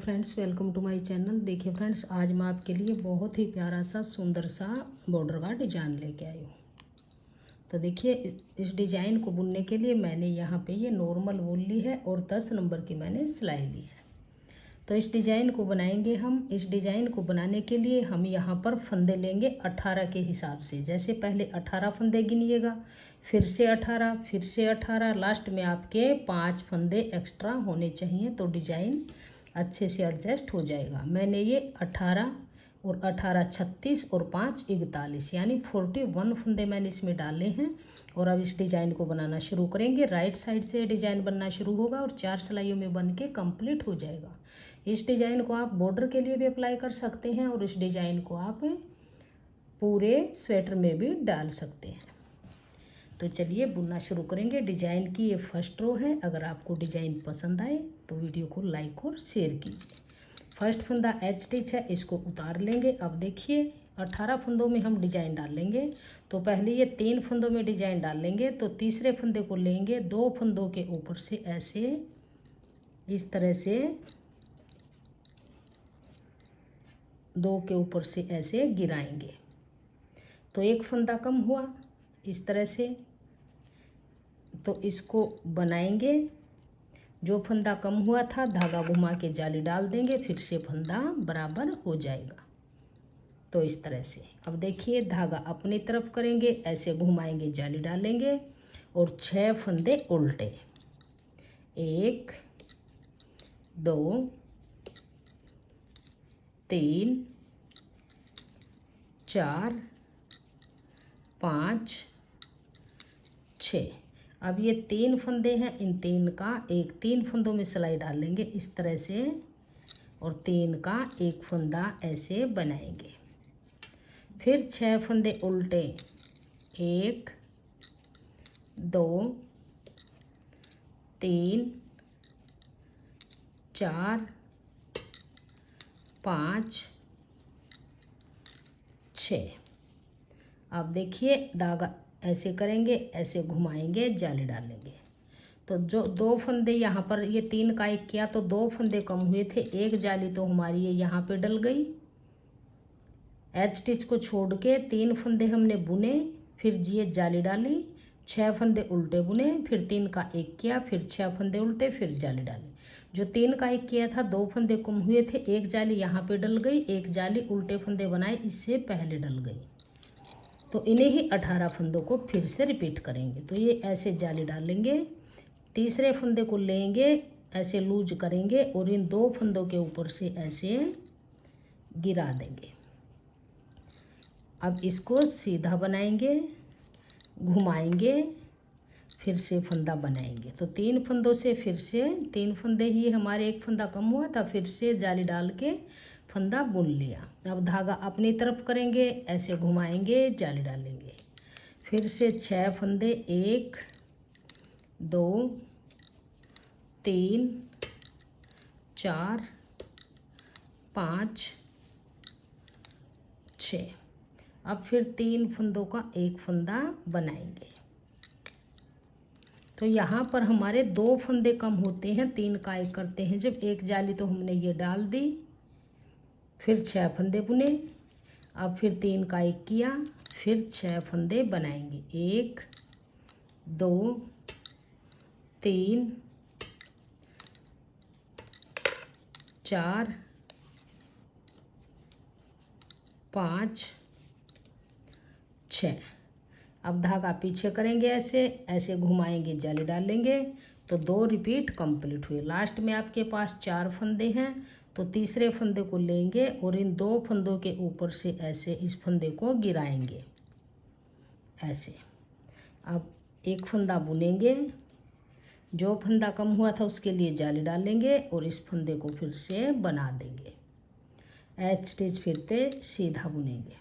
Friends, welcome to my channel. देखिए friends, आज मैं आपके लिए बहुत ही प्यारा सा सुंदर सा बॉर्डर का डिजाइन लेके आई हूँ। तो देखिए, इस डिजाइन को बुनने के लिए मैंने यहाँ पे ये नॉर्मल वूल ली है और 10 नंबर की मैंने सिलाई ली है। तो इस डिजाइन को बनाएंगे हम। इस डिजाइन को बनाने के लिए हम यहाँ पर फंदे लेंगे 18 के हिसाब से। जैसे पहले 18 फंदे गिनिएगा, फिर से 18, फिर से 18, लास्ट में आपके 5 फंदे एक्स्ट्रा होने चाहिए, तो डिजाइन अच्छे से एडजस्ट हो जाएगा। मैंने ये 18 और 18 36 और 5 41 यानी 41 फंदे मैंने इसमें डाले हैं। और अब इस डिज़ाइन को बनाना शुरू करेंगे। राइट साइड से डिज़ाइन बनना शुरू होगा और 4 सिलाइयों में बन के कंप्लीट हो जाएगा। इस डिज़ाइन को आप बॉर्डर के लिए भी अप्लाई कर सकते हैं और इस डिज़ाइन को आप पूरे स्वेटर में भी डाल सकते हैं। तो चलिए बुनना शुरू करेंगे। डिज़ाइन की ये फर्स्ट रो है। अगर आपको डिज़ाइन पसंद आए तो वीडियो को लाइक और शेयर कीजिए। फर्स्ट फंदा एच स्टिच है, इसको उतार लेंगे। अब देखिए, 18 फंदों में हम डिज़ाइन डाल लेंगे। तो पहले ये 3 फंदों में डिज़ाइन डाल लेंगे, तो तीसरे फंदे को लेंगे, 2 फंदों के ऊपर से ऐसे इस तरह से 2 के ऊपर से ऐसे गिराएंगे। तो एक फंदा कम हुआ इस तरह से, तो इसको बनाएंगे। जो फंदा कम हुआ था धागा घुमा के जाली डाल देंगे, फिर से फंदा बराबर हो जाएगा। तो इस तरह से अब देखिए, धागा अपनी तरफ करेंगे, ऐसे घुमाएंगे, जाली डालेंगे और 6 फंदे उल्टे। 1 2 3 4 5 6। अब ये 3 फंदे हैं, इन 3 का 3 फंदों में सिलाई डाल लेंगे इस तरह से और 3 का एक फंदा ऐसे बनाएंगे। फिर 6 फंदे उल्टे। 1 2 3 4 5 6। अब देखिए, धागा ऐसे करेंगे, ऐसे घुमाएंगे, जाली डालेंगे। तो जो 2 फंदे यहाँ पर ये 3 का एक किया तो 2 फंदे कम हुए थे। एक जाली तो हमारी ये यहाँ पे डल गई। एच स्टिच को छोड़ के 3 फंदे हमने बुने, फिर ये जाली डाली, 6 फंदे उल्टे बुने, फिर 3 का एक किया, फिर 6 फंदे उल्टे, फिर जाली डाली। जो 3 का एक किया था 2 फंदे कम हुए थे, एक जाली यहाँ पे डल गई, एक जाली उल्टे फंदे बनाए इससे पहले डल गई। तो इन्हें ही 18 फंदों को फिर से रिपीट करेंगे। तो ये ऐसे जाली डालेंगे, तीसरे फंदे को लेंगे, ऐसे लूज करेंगे और इन 2 फंदों के ऊपर से ऐसे गिरा देंगे। अब इसको सीधा बनाएंगे, घुमाएंगे, फिर से फंदा बनाएंगे। तो 3 फंदों से फिर से 3 फंदे ही हमारे, एक फंदा कम हुआ था, फिर से जाली डाल के फंदा बुन लिया। अब धागा अपनी तरफ करेंगे, ऐसे घुमाएंगे, जाली डालेंगे, फिर से 6 फंदे। 1 2 3 4 5 6। अब फिर 3 फंदों का एक फंदा बनाएंगे। तो यहाँ पर हमारे 2 फंदे कम होते हैं, 3 का एक करते हैं जब। एक जाली तो हमने ये डाल दी, फिर 6 फंदे बुने। अब फिर 3 का एक किया, फिर 6 फंदे बनाएंगे। 1 2 3 4 5 6। अब धागा पीछे करेंगे, ऐसे ऐसे घुमाएंगे, जाली डालेंगे। तो 2 रिपीट कंप्लीट हुए। लास्ट में आपके पास 4 फंदे हैं, तो तीसरे फंदे को लेंगे और इन 2 फंदों के ऊपर से ऐसे इस फंदे को गिराएंगे ऐसे। अब एक फंदा बुनेंगे, जो फंदा कम हुआ था उसके लिए जाली डालेंगे और इस फंदे को फिर से बना देंगे। एच स्टिच फिरते सीधा बुनेंगे।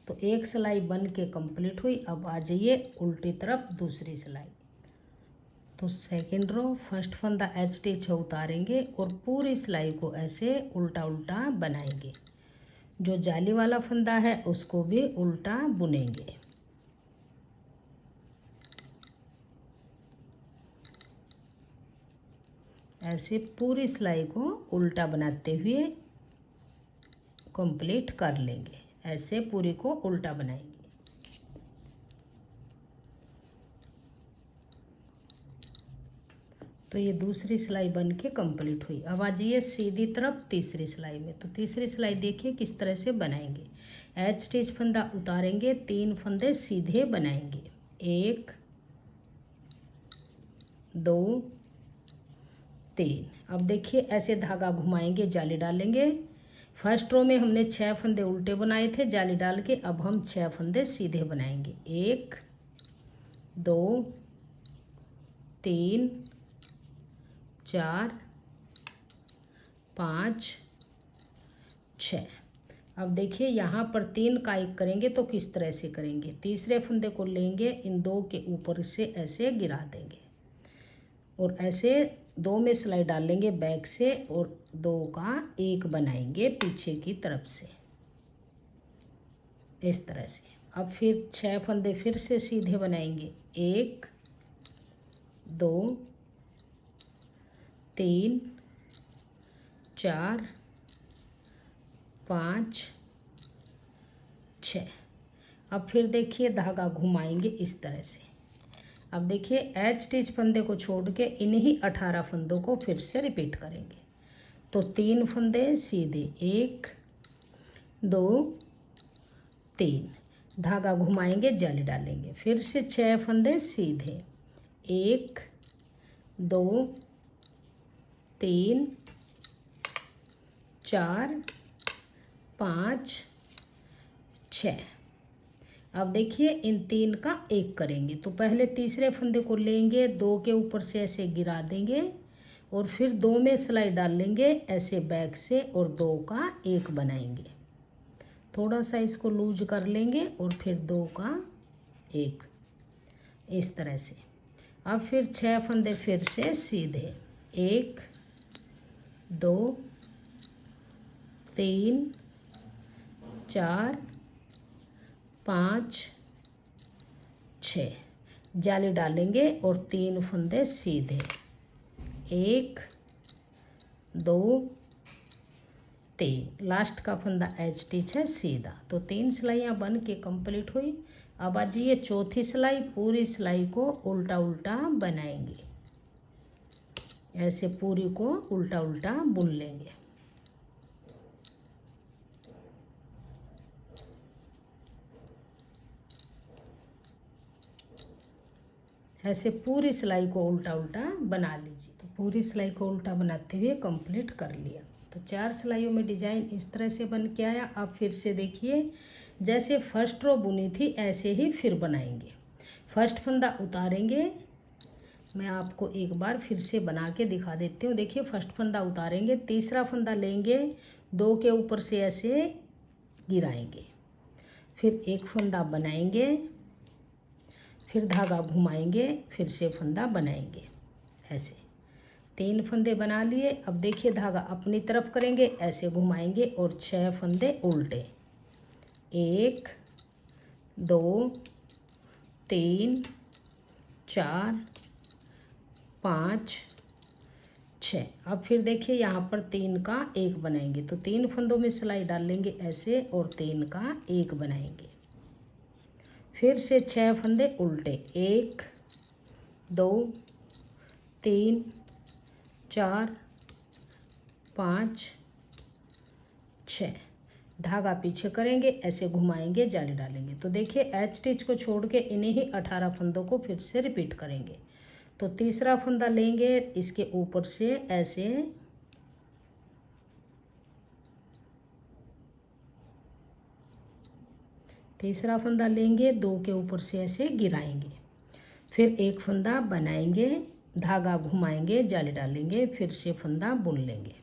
तो एक सिलाई बन के कंप्लीट हुई। अब आ जाइए उल्टी तरफ दूसरी सिलाई। तो सेकंड रो, फर्स्ट फंदा एच स्टिच उतारेंगे और पूरी सिलाई को ऐसे उल्टा उल्टा बनाएंगे। जो जाली वाला फंदा है उसको भी उल्टा बुनेंगे। ऐसे पूरी सिलाई को उल्टा बनाते हुए कंप्लीट कर लेंगे। ऐसे पूरी को उल्टा बनाएंगे। तो ये दूसरी सिलाई बन के कंप्लीट हुई। अब आ जाइए सीधी तरफ तीसरी सिलाई में। तो तीसरी सिलाई देखिए किस तरह से बनाएंगे। एच स्टिच फंदा उतारेंगे, 3 फंदे सीधे बनाएंगे, 1 2 3। अब देखिए ऐसे धागा घुमाएंगे, जाली डालेंगे। फर्स्ट रो में हमने 6 फंदे उल्टे बनाए थे जाली डाल के, अब हम 6 फंदे सीधे बनाएंगे, 1 2 3 4 5 6। अब देखिए यहाँ पर 3 का 1 करेंगे तो किस तरह से करेंगे। तीसरे फंदे को लेंगे, इन 2 के ऊपर से ऐसे गिरा देंगे और ऐसे 2 में सिलाई डाल लेंगे बैक से और 2 का 1 बनाएंगे पीछे की तरफ से इस तरह से। अब फिर 6 फंदे फिर से सीधे बनाएंगे, 1 2 3 4 5 6। अब फिर देखिए धागा घुमाएंगे इस तरह से। अब देखिए एच स्टिच फंदे को छोड़ के इन्हीं 18 फंदों को फिर से रिपीट करेंगे। तो 3 फंदे सीधे, 1 2 3, धागा घुमाएंगे, जाली डालेंगे, फिर से 6 फंदे सीधे, 1 2 3 4 5 6। अब देखिए इन 3 का 1 करेंगे। तो पहले तीसरे फंदे को लेंगे, 2 के ऊपर से ऐसे गिरा देंगे और फिर 2 में सिलाई डाल लेंगे ऐसे बैक से और 2 का 1 बनाएंगे। थोड़ा सा इसको लूज कर लेंगे और फिर 2 का 1 इस तरह से। अब फिर 6 फंदे फिर से सीधे, 1 2 3 4 5 6, जाली डालेंगे और 3 फंदे सीधे, 1 2 3, लास्ट का फंदा एच स्टिच है सीधा। तो 3 सिलाइयाँ बन के कंप्लीट हुई। अब आ जाइए चौथी सिलाई। पूरी सिलाई को उल्टा उल्टा बनाएंगे, ऐसे पूरी को उल्टा उल्टा बुन लेंगे। ऐसे पूरी सिलाई को उल्टा उल्टा बना लीजिए। तो पूरी सिलाई को उल्टा बनाते हुए कंप्लीट कर लिया। तो 4 सिलाइयों में डिजाइन इस तरह से बन के आया। अब फिर से देखिए जैसे फर्स्ट रो बुनी थी ऐसे ही फिर बनाएंगे। फर्स्ट फंदा उतारेंगे, मैं आपको एक बार फिर से बना के दिखा देती हूँ। देखिए फर्स्ट फंदा उतारेंगे, तीसरा फंदा लेंगे, 2 के ऊपर से ऐसे गिराएंगे, फिर एक फंदा बनाएंगे, फिर धागा घुमाएंगे, फिर से फंदा बनाएंगे। ऐसे 3 फंदे बना लिए। अब देखिए धागा अपनी तरफ करेंगे, ऐसे घुमाएंगे और 6 फंदे उल्टे, 1 2 3 4 5 6। अब फिर देखिए यहाँ पर 3 का 1 बनाएंगे। तो 3 फंदों में सिलाई डाल लेंगे ऐसे और 3 का 1 बनाएंगे। फिर से 6 फंदे उल्टे, 1 2 3 4 5 6, धागा पीछे करेंगे, ऐसे घुमाएंगे, जाली डालेंगे। तो देखिए एच स्टिच को छोड़ के इन्हीं ही 18 फंदों को फिर से रिपीट करेंगे। तो तीसरा फंदा लेंगे, इसके ऊपर से ऐसे तीसरा फंदा लेंगे, 2 के ऊपर से ऐसे गिराएंगे, फिर एक फंदा बनाएंगे, धागा घुमाएंगे, जाली डालेंगे, फिर से फंदा बुन लेंगे।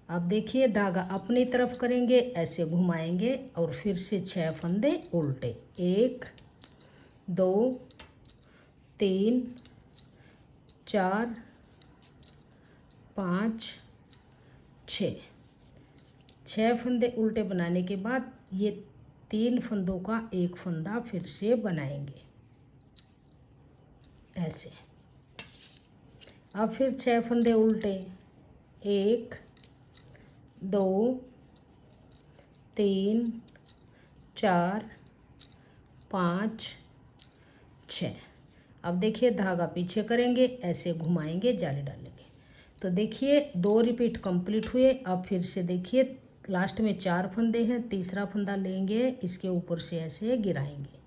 अब देखिए धागा अपनी तरफ करेंगे, ऐसे घुमाएंगे और फिर से 6 फंदे उल्टे, 1 2 3 4 5 6 फंदे उल्टे बनाने के बाद ये 3 फंदों का 1 फंदा फिर से बनाएंगे ऐसे। अब फिर 6 फंदे उल्टे, 1 2 3 4 5 6। अब देखिए धागा पीछे करेंगे, ऐसे घुमाएंगे, जाली डालेंगे। तो देखिए 2 रिपीट कंप्लीट हुए। अब फिर से देखिए लास्ट में 4 फंदे हैं, तीसरा फंदा लेंगे, इसके ऊपर से ऐसे गिराएंगे,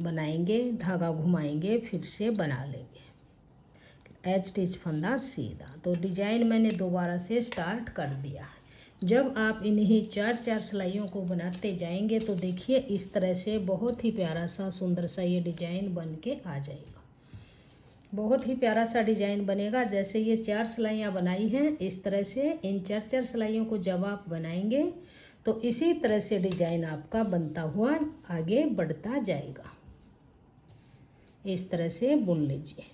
बनाएंगे, धागा घुमाएंगे, फिर से बना लेंगे एज स्टिच फंदा सीधा। तो डिजाइन मैंने दोबारा से स्टार्ट कर दिया है। जब आप इन्हीं 4-4 सिलाइयों को बनाते जाएंगे तो देखिए इस तरह से बहुत ही प्यारा सा सुंदर सा ये डिजाइन बन के आ जाएगा। बहुत ही प्यारा सा डिजाइन बनेगा। जैसे ये 4 सिलाइयाँ बनाई हैं, इस तरह से इन 4-4 सिलाइयों को जब आप बनाएंगे तो इसी तरह से डिजाइन आपका बनता हुआ आगे बढ़ता जाएगा। इस तरह से बुन लीजिए।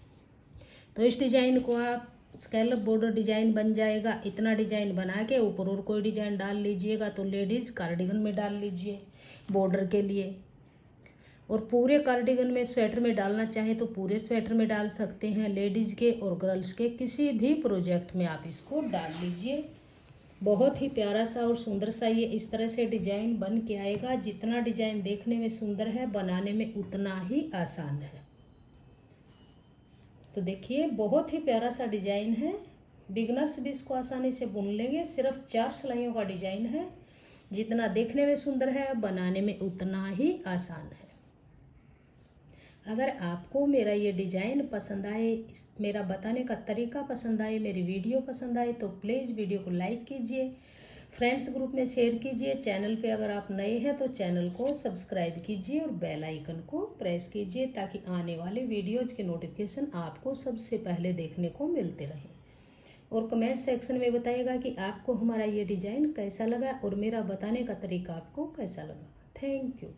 तो इस डिजाइन को आप स्कैलप बॉर्डर डिजाइन बन जाएगा। इतना डिजाइन बना के ऊपर और कोई डिजाइन डाल लीजिएगा तो लेडीज कार्डिगन में डाल लीजिए बॉर्डर के लिए, और पूरे कार्डिगन में स्वेटर में डालना चाहें तो पूरे स्वेटर में डाल सकते हैं। लेडीज के और गर्ल्स के किसी भी प्रोजेक्ट में आप इसको डाल लीजिए। बहुत ही प्यारा सा और सुंदर सा ये इस तरह से डिजाइन बन के आएगा। जितना डिजाइन देखने में सुंदर है, बनाने में उतना ही आसान है। तो देखिए बहुत ही प्यारा सा डिजाइन है। बिगनर्स भी इसको आसानी से बुन लेंगे। सिर्फ 4 सिलाइयों का डिजाइन है। जितना देखने में सुंदर है, बनाने में उतना ही आसान है। अगर आपको मेरा ये डिजाइन पसंद आए, मेरा बताने का तरीका पसंद आए, मेरी वीडियो पसंद आए तो प्लीज़ वीडियो को लाइक कीजिए, फ्रेंड्स ग्रुप में शेयर कीजिए। चैनल पे अगर आप नए हैं तो चैनल को सब्सक्राइब कीजिए और बेल आइकन को प्रेस कीजिए ताकि आने वाले वीडियोज़ के नोटिफिकेशन आपको सबसे पहले देखने को मिलते रहें। और कमेंट सेक्शन में बताइएगा कि आपको हमारा ये डिज़ाइन कैसा लगा और मेरा बताने का तरीका आपको कैसा लगा। Thank you.